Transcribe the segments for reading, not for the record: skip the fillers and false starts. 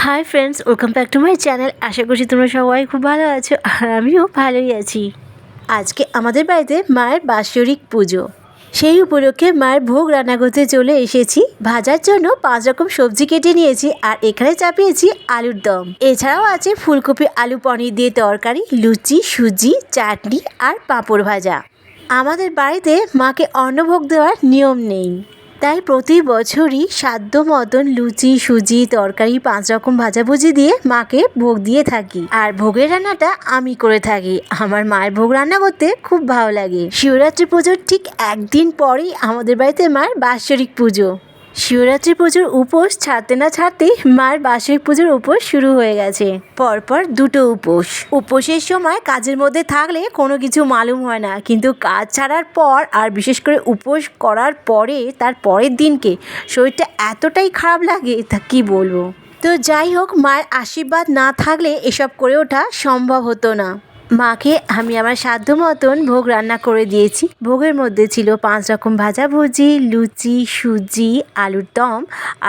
High friends, welcome back to my channel. আশা করছি তোমরা সবাই খুব ভালো আছো আর আমিও ভালোই আছি। আজকে আমাদের বাড়িতে মায়ের বাৎসরিক পুজো, সেই উপলক্ষে মায়ের ভোগ রান্না করতে চলে এসেছি। ভাজার জন্য 5 রকম সবজি কেটে নিয়েছি আর এখানে চাপিয়েছি আলুর দম। এছাড়াও আছে ফুলকপি আলু পনির দিয়ে তরকারি, লুচি, সুজি, চাটনি আর পাঁপড় ভাজা। আমাদের বাড়িতে মাকে অন্নভোগ দেওয়ার নিয়ম নেই, তাই প্রতি বছরই সাধ্য মতন লুচি, সুজি, তরকারি, 5 রকম ভাজাভুজি দিয়ে মাকে ভোগ দিয়ে থাকি। আর ভোগের রান্নাটা আমি করে থাকি। আমার মায়ের ভোগ রান্না করতে খুব ভালো লাগে। শিবরাত্রি পুজোর ঠিক একদিন পরেই আমাদের বাড়িতে মায়ের বাৎসরিক পুজো। শিবরাত্রি পুজোর উপোস ছাড়তে না ছাড়তেই মায়ের বাৎসরিক পুজোর উপোস শুরু হয়ে গেছে। পরপর 2টো উপোস। উপোসের সময় কাজের মধ্যে থাকলে কোনো কিছু মালুম হয় না, কিন্তু কাজ ছাড়ার পর আর বিশেষ করে উপোস করার পরে তার পরের দিনকে শরীরটা এতটাই খারাপ লাগে তা কী বলবো। তো যাই হোক, মায়ের আশীর্বাদ না থাকলে এসব করে ওঠা সম্ভব হতো না। মাকে আমি আমার সাধ্য মতন ভোগ রান্না করে দিয়েছি। ভোগের মধ্যে ছিল 5 রকম ভাজাভুজি, লুচি, সুজি, আলুর দম,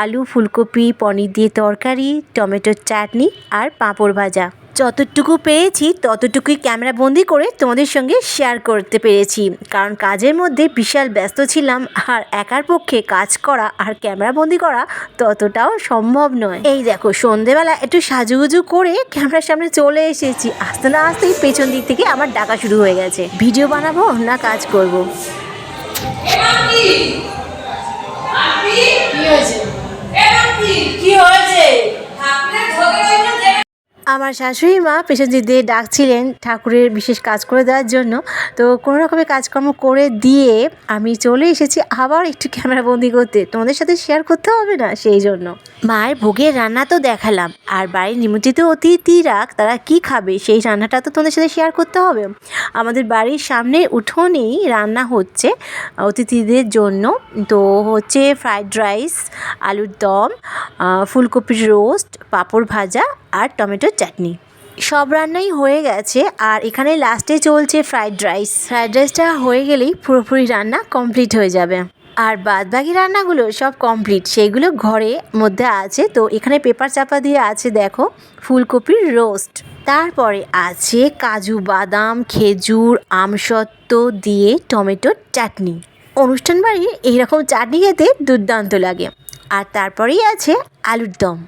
আলু ফুলকপি পনির দিয়ে তরকারি, টমেটোর চাটনি আর পাঁপড় ভাজা। যতটুকু পেরেছি ততটুকুই ক্যামেরা বন্দি করে তোমাদের সঙ্গে শেয়ার করতে পেরেছি, কারণ কাজের মধ্যে বিশাল ব্যস্ত ছিলাম আর একার পক্ষে কাজ করা আর ক্যামেরা বন্দি করা ততটাও সম্ভব নয়। এই দেখো, সন্ধেবেলা একটু সাজুগুজু করে ক্যামেরার সামনে চলে এসেছি। আস্তে না আসতেই পেছন দিক থেকে আমার ডাকা শুরু হয়ে গেছে, ভিডিও বানাবো না কাজ করব। কি হয়েছে? আমার শাশুড়ি মা পেছন দিক দিয়ে ডাকছিলেন ঠাকুরের বিশেষ কাজ করে দেওয়ার জন্য। তো কোনো রকমের কাজকর্ম করে দিয়ে আমি চলে এসেছি আবার একটু ক্যামেরা বন্দি করতে, তোমাদের সাথে শেয়ার করতে হবে না সেই জন্য। মায়ের ভোগের রান্না তো দেখালাম, আর বাড়ির নিমন্ত্রিত অতিথিরা তারা কি খাবে সেই রান্নাটা তো তোমাদের সাথে শেয়ার করতে হবে। আমাদের বাড়ির সামনে উঠোনেই রান্না হচ্ছে অতিথিদের জন্য। তো হচ্ছে ফ্রাইড রাইস, আলুর দম, ফুলকপির রোস্ট, পাঁপড় ভাজা আর টমেটোর চাটনি। সব রান্নাই হয়ে গেছে আর এখানে লাস্টে চলছে ফ্রাইড রাইস। ফ্রাইড রাইসটা হয়ে গেলেই পুরোপুরি রান্না কমপ্লিট হয়ে যাবে। আর বাদবাকি রান্নাগুলো সব কমপ্লিট, সেইগুলো ঘরে মধ্যে আছে। তো এখানে পেপার চাপা দিয়ে আছে দেখো ফুলকপির রোস্ট, তারপরে আছে কাজু বাদাম, খেজুর, আমসত্ত্ব দিয়ে টমেটোর চাটনি। অনুষ্ঠান বাড়ির এইরকম চাটনি খেতে দুর্দান্ত লাগে। আর তারপরেই আছে আলুর দম।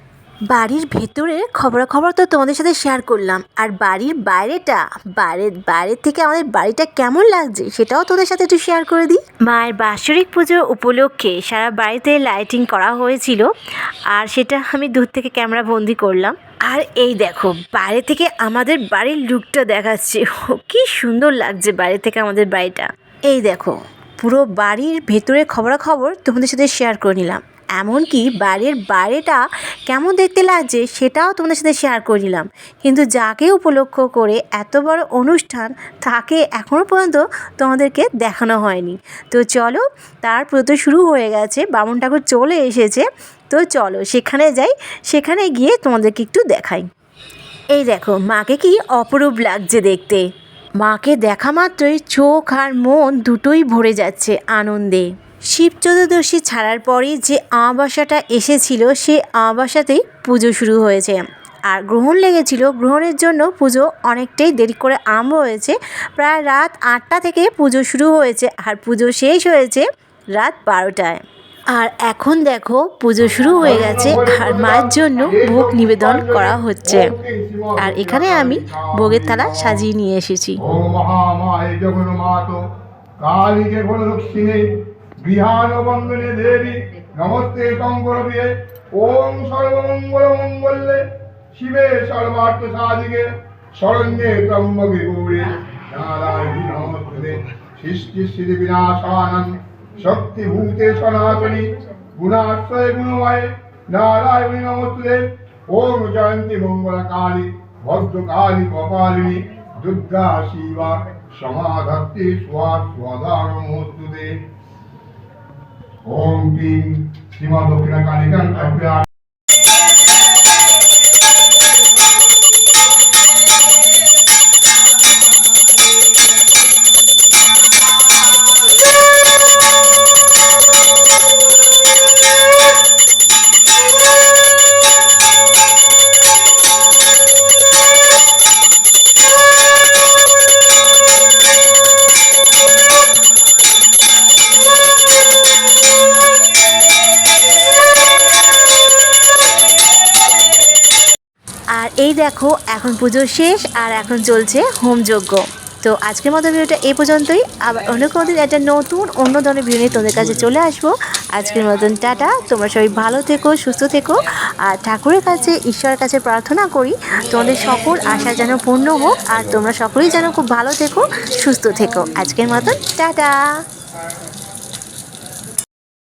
বাড়ির ভেতরের খবরাখবর তো তোমাদের সাথে শেয়ার করলাম, আর বাড়ির বাইরেটা, বাইরের থেকে আমাদের বাড়িটা কেমন লাগছে সেটাও তোমাদের সাথে একটু শেয়ার করে দিই। মায়ের বাৎসরিক পুজো উপলক্ষে সারা বাড়িতে লাইটিং করা হয়েছিল, আর সেটা আমি দূর থেকে ক্যামেরা বন্দি করলাম। আর এই দেখো বাইরে থেকে আমাদের বাড়ির লুকটা দেখাচ্ছে, কি সুন্দর লাগছে বাইরে থেকে আমাদের বাড়িটা। এই দেখো পুরো বাড়ির ভেতরের খবরাখবর তোমাদের সাথে শেয়ার করে নিলাম, এমনকি বাড়ির বাইরেটা কেমন দেখতে লাগছে সেটাও তোমাদের সাথে শেয়ার করে নিলাম। কিন্তু যাকে উপলক্ষ করে এত বড় অনুষ্ঠান তাকে এখনও পর্যন্ত তোমাদেরকে দেখানো হয়নি। তো চলো, তার পুজো শুরু হয়ে গেছে, বামুন ঠাকুর চলে এসেছে। তো চলো সেখানে যাই, সেখানে গিয়ে তোমাদেরকে একটু দেখাই। এই দেখো মাকে কি অপরূপ লাগছে দেখতে। মাকে দেখা মাত্রই চোখ আর মন দুটোই ভরে যাচ্ছে আনন্দে। শিব চতুর্দশী ছাড়ার পরই যে আমাবস্যাটা এসেছিল সে আমাবস্যাতেই পুজো শুরু হয়েছে, আর গ্রহণ লেগেছিল। গ্রহণের জন্য পুজো অনেকটাই দেরি করে আরম্ভ হয়েছে। প্রায় রাত 8টা থেকে পুজো শুরু হয়েছে আর পুজো শেষ হয়েছে রাত 12টায়। আর এখন দেখো পুজো শুরু হয়ে গেছে আর মায়ের জন্য ভোগ নিবেদন করা হচ্ছে। আর এখানে আমি ভোগের থালা সাজিয়ে নিয়ে এসেছি। গৃহানবন্দনে দেবী নমস্তে শঙ্করপ্রিয়ে। ওম সর্বমঙ্গল মঙ্গলে শিবে সর্বার্থ সাধিকে শরণ্যে ত্র্যম্বকে গৌরী নারায়ণী নমস্তে। সৃষ্টি স্থিতি বিনাশানং শক্তিভূতে সনাতনী গুণাশ্রয়ে গুণময়ে নারায়ণী নমস্তে। ওম জয়ন্তী মঙ্গলকালী ভদ্রকালী কপালিনী দুর্গা শিবা সমাধত্তে স্বাধারমোস্তুতে। ওম ক্লীং শ্রীমা দক্ষিণা কালিকা। দেখো এখন পুজো শেষ আর এখন চলছে হোমযজ্ঞ। তো আজকের মতো ভিডিওটা এই পর্যন্তই। আবার অন্য কোনো দিন একটা নতুন অন্য ধরনের ভিডিও নিয়ে তোমাদের কাছে চলে আসবো। আজকের মতন টাটা। তোমরা সবাই ভালো থেকো, সুস্থ থেকো। আর ঠাকুরের কাছে, ঈশ্বরের কাছে প্রার্থনা করি তোমাদের সকল আশা যেন পূর্ণ হোক, আর তোমরা সকলেই যেন খুব ভালো থেকো, সুস্থ থেকো। আজকের মতন টাটা।